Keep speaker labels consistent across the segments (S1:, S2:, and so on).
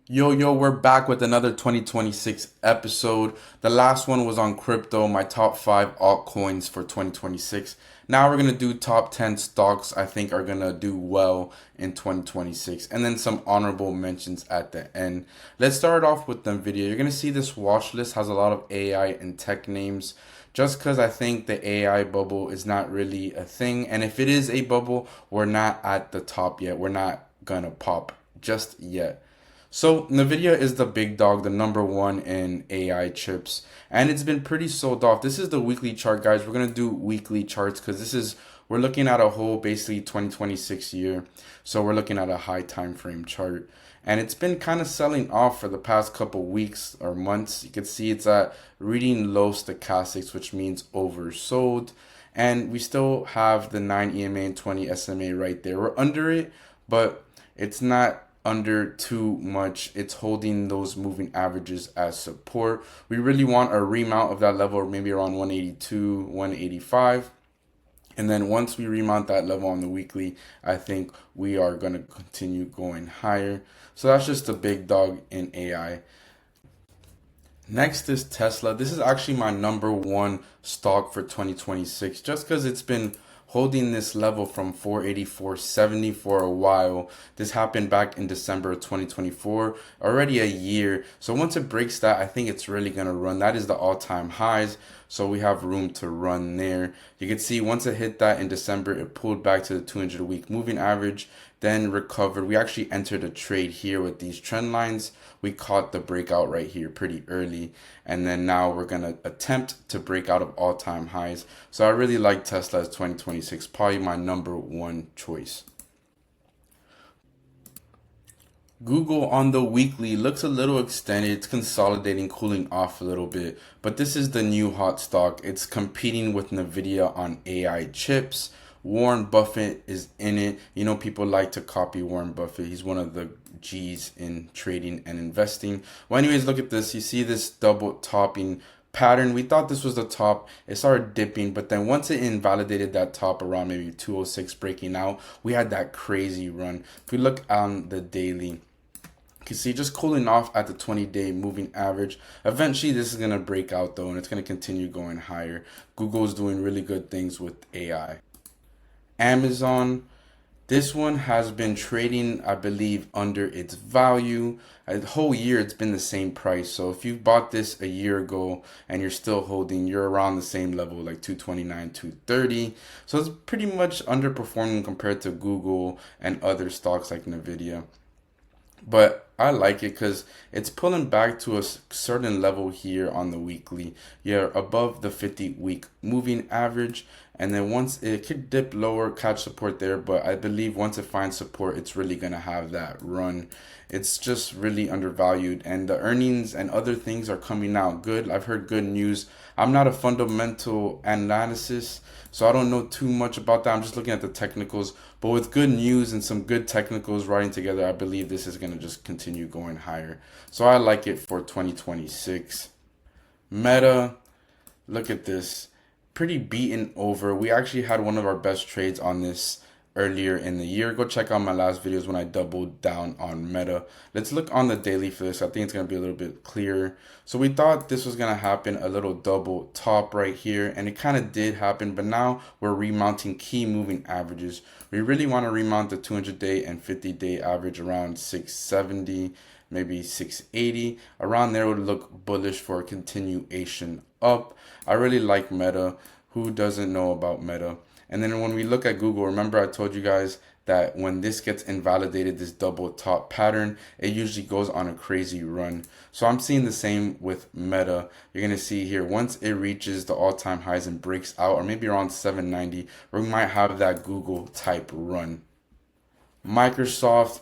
S1: Yo, we're back with another 2026 episode. The last one was on crypto, my top 5 altcoins for 2026. Now we're going to do top 10 stocks I think are going to do well in 2026, and then some honorable mentions at the end. Let's start off with NVIDIA. You're going to see this watch list has a lot of AI and tech names just because I think the AI bubble is not really a thing. And if it is a bubble, we're not at the top yet. We're not going to pop just yet. So Nvidia is the big dog, the number one in AI chips, and it's been pretty sold off. This is the weekly chart, guys. We're gonna do weekly charts because we're looking at a whole basically 2026 year. So we're looking at a high time frame chart. And it's been kind of selling off for the past couple weeks or months. You can see it's at reading low stochastics, which means oversold. And we still have the 9 EMA and 20 SMA right there. We're under it, but it's not under too much. It's holding those moving averages as support. We really want a remount of that level, maybe around 182, 185. And then once we remount that level on the weekly, I think we are going to continue going higher. So that's just a big dog in AI. Next is Tesla. This is actually my number one stock for 2026 just because it's been holding this level from 480, 470 for a while. This happened back in December of 2024, already a year. So once it breaks that, I think it's really going to run. That is the all-time highs. So we have room to run there. You can see once it hit that in December, it pulled back to the 200-week moving average, then recovered. We actually entered a trade here with these trend lines. We caught the breakout right here pretty early, and then now we're gonna attempt to break out of all-time highs. So I really like Tesla as 2026, probably my number one choice. Google on the weekly looks a little extended. It's consolidating, cooling off a little bit. But this is the new hot stock. It's competing with NVIDIA on AI chips. Warren Buffett is in it. You know, people like to copy Warren Buffett. He's one of the G's in trading and investing. Well, anyways, look at this. You see this double topping pattern. We thought this was the top. It started dipping, but then once it invalidated that top around maybe 206 breaking out, we had that crazy run. If we look on the daily, you can see just cooling off at the 20-day moving average. Eventually, this is going to break out though, and it's going to continue going higher. Google's doing really good things with AI. Amazon, this one has been trading, I believe, under its value. A whole year, it's been the same price. So if you bought this a year ago and you're still holding, you're around the same level, like 229, 230. So it's pretty much underperforming compared to Google and other stocks like Nvidia. But I like it because it's pulling back to a certain level here on the weekly. You're above the 50-week moving average. And then once it could dip lower, catch support there. But I believe once it finds support, it's really going to have that run. It's just really undervalued. And the earnings and other things are coming out good. I've heard good news. I'm not a fundamental analysis, so I don't know too much about that. I'm just looking at the technicals. But with good news and some good technicals riding together, I believe this is going to just continue going higher. So I like it for 2026. Meta, look at this. Pretty beaten over. We actually had one of our best trades on this earlier in the year. Go check out my last videos when I doubled down on Meta. Let's look on the daily for this. I think it's going to be a little bit clearer. So we thought this was going to happen, a little double top right here, and it kind of did happen, but now we're remounting key moving averages. We really want to remount the 200-day and 50-day average around 670, maybe 680. Around there would look bullish for a continuation up. I really like Meta. Who doesn't know about Meta? And then when we look at Google, remember I told you guys that when this gets invalidated, this double top pattern, it usually goes on a crazy run. So I'm seeing the same with Meta. You're going to see here, once it reaches the all-time highs and breaks out, or maybe around 790, we might have that Google type run. Microsoft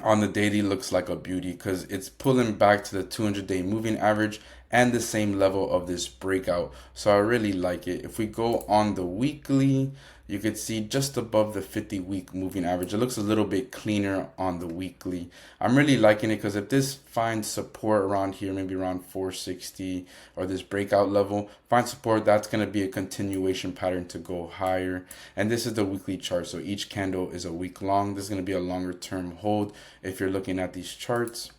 S1: on the daily looks like a beauty because it's pulling back to the 200-day moving average and the same level of this breakout. So I really like it. If we go on the weekly, you could see just above the 50-week moving average. It looks a little bit cleaner on the weekly. I'm really liking it because if this finds support around here, maybe around 460 or this breakout level, find support, that's going to be a continuation pattern to go higher. And this is the weekly chart. So each candle is a week long. This is going to be a longer term hold if you're looking at these charts.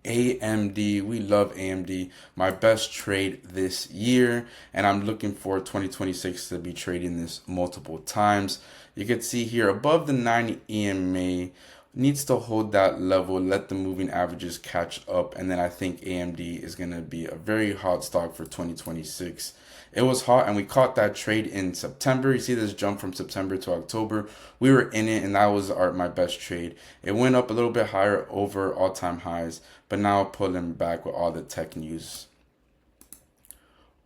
S1: AMD, we love AMD. My best trade this year, and I'm looking for 2026 to be trading this multiple times. You can see here above the 90 EMA needs to hold that level, let the moving averages catch up, and then I think AMD is going to be a very hot stock for 2026. It was hot and we caught that trade in September. You see this jump from September to October. We were in it and that was my best trade. It went up a little bit higher over all-time highs, but now pulling back with all the tech news.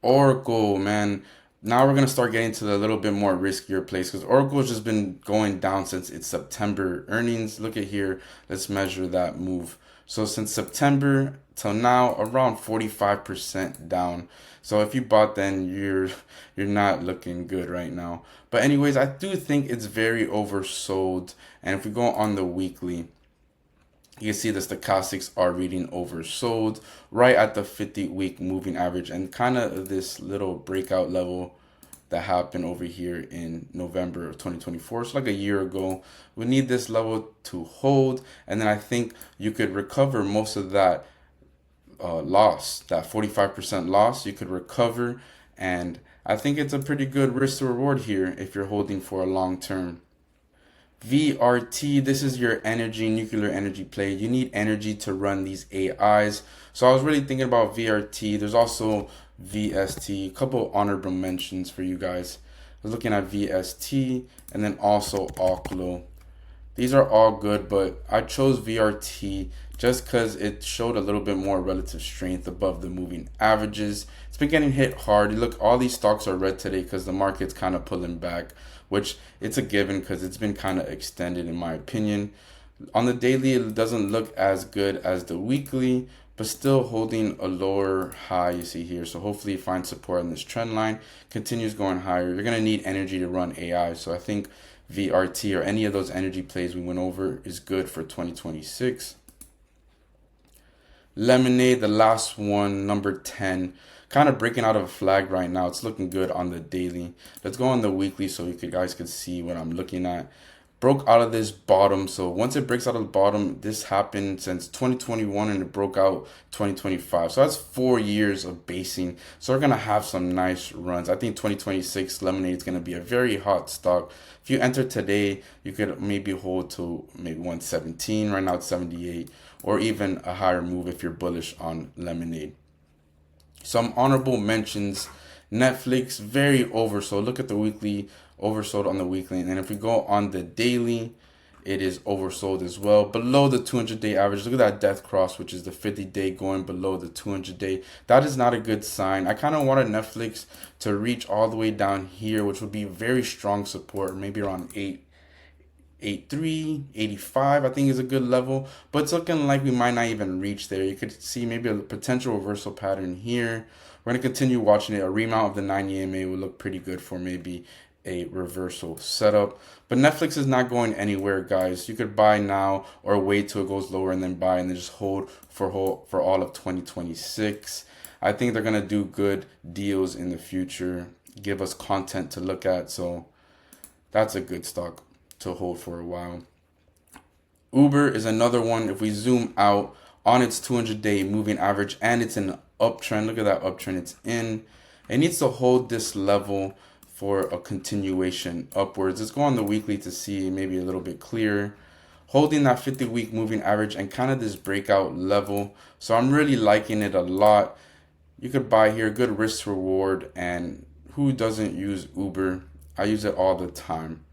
S1: Oracle, man. Now we're gonna start getting to the little bit more riskier place because Oracle's just been going down since its September earnings. Look at here. Let's measure that move. So since September till now, around 45% down. So if you bought then, you're not looking good right now. But anyways, I do think it's very oversold. And if we go on the weekly, you can see the stochastics are reading oversold right at the 50-week moving average and kind of this little breakout level that happened over here in November of 2024. So like a year ago, we need this level to hold. And then I think you could recover most of that loss, that 45% loss, you could recover. And I think it's a pretty good risk to reward here if you're holding for a long term. VRT, this is your energy, nuclear energy play. You need energy to run these AIs. So I was really thinking about VRT. There's also VST, a couple honorable mentions for you guys. I was looking at VST and then also Oklo. These are all good, but I chose VRT just because it showed a little bit more relative strength above the moving averages. It's been getting hit hard. Look, all these stocks are red today because the market's kind of pulling back, which it's a given because it's been kind of extended in my opinion. On the daily, it doesn't look as good as the weekly, but still holding a lower high you see here. So hopefully you find support on this trend line, continues going higher. You're going to need energy to run AI. So I think VRT or any of those energy plays we went over is good for 2026. Lemonade, the last one, number 10, kind of breaking out of a flag right now. It's looking good on the daily. Let's go on the weekly so you guys can see what I'm looking at. Broke out of this bottom. So once it breaks out of the bottom, this happened since 2021 and it broke out 2025. So that's 4 years of basing. So we're going to have some nice runs. I think 2026 Lemonade is going to be a very hot stock. If you enter today, you could maybe hold to maybe 117. Right now it's 78, or even a higher move if you're bullish on Lemonade. Some honorable mentions. Netflix, very oversold. Look at the weekly, oversold on the weekly. And then if we go on the daily, it is oversold as well. Below the 200-day average. Look at that death cross, which is the 50-day going below the 200-day. That is not a good sign. I kind of wanted Netflix to reach all the way down here, which would be very strong support, maybe around 83, 85, I think is a good level, but it's looking like we might not even reach there. You could see maybe a potential reversal pattern here. We're going to continue watching it. A remount of the 90 EMA would look pretty good for maybe a reversal setup. But Netflix is not going anywhere, guys. You could buy now or wait till it goes lower and then buy and then just hold for all of 2026. I think they're going to do good deals in the future, give us content to look at. So that's a good stock to hold for a while. Uber is another one. If we zoom out on its 200-day moving average and it's an uptrend, look at that uptrend it's in. It needs to hold this level for a continuation upwards. Let's go on the weekly to see maybe a little bit clearer. Holding that 50-week moving average and kind of this breakout level. So I'm really liking it a lot. You could buy here, good risk reward, and who doesn't use Uber? I use it all the time.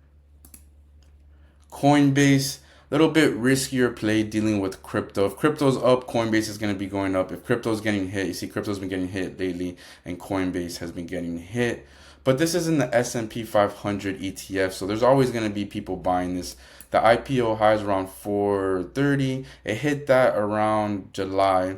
S1: Coinbase, a little bit riskier play dealing with crypto. If crypto's up, Coinbase is going to be going up. If crypto's getting hit, you see crypto's been getting hit lately and Coinbase has been getting hit. But this is in the S&P 500 ETF, so there's always going to be people buying this. The IPO high is around 430. It hit that around July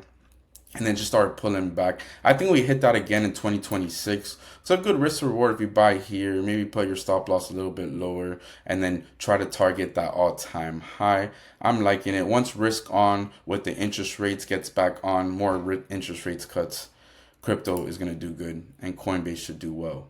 S1: and then just started pulling back. I think we hit that again in 2026. So a good risk reward if you buy here, maybe put your stop loss a little bit lower and then try to target that all-time high. I'm liking it. Once risk on with the interest rates gets back on, more interest rates cuts, crypto is going to do good and Coinbase should do well.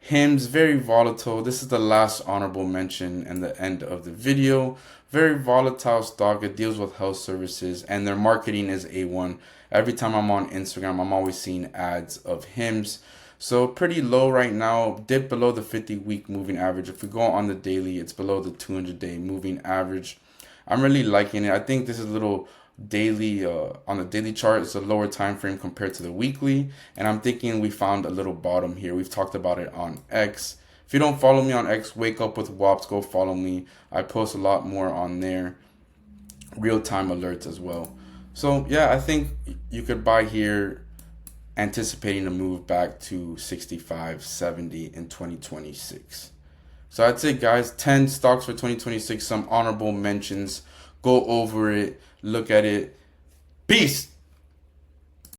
S1: Hims, very volatile. This is the last honorable mention and the end of the video. Very volatile stock. It deals with health services and their marketing is A1. Every time I'm on Instagram, I'm always seeing ads of Hims. So pretty low right now, dip below the 50-week moving average. If we go on the daily, it's below the 200-day moving average. I'm really liking it. I think this is a little daily on the daily chart. It's a lower time frame compared to the weekly, and I'm thinking we found a little bottom here. We've talked about it on X. If you don't follow me on X, Wake Up with Wops, go follow me. I post a lot more on there, real-time alerts as well. So yeah, I think you could buy here, anticipating a move back to 65, 70 in 2026. So that's it, guys. 10 stocks for 2026, some honorable mentions. Go over it, look at it. Peace.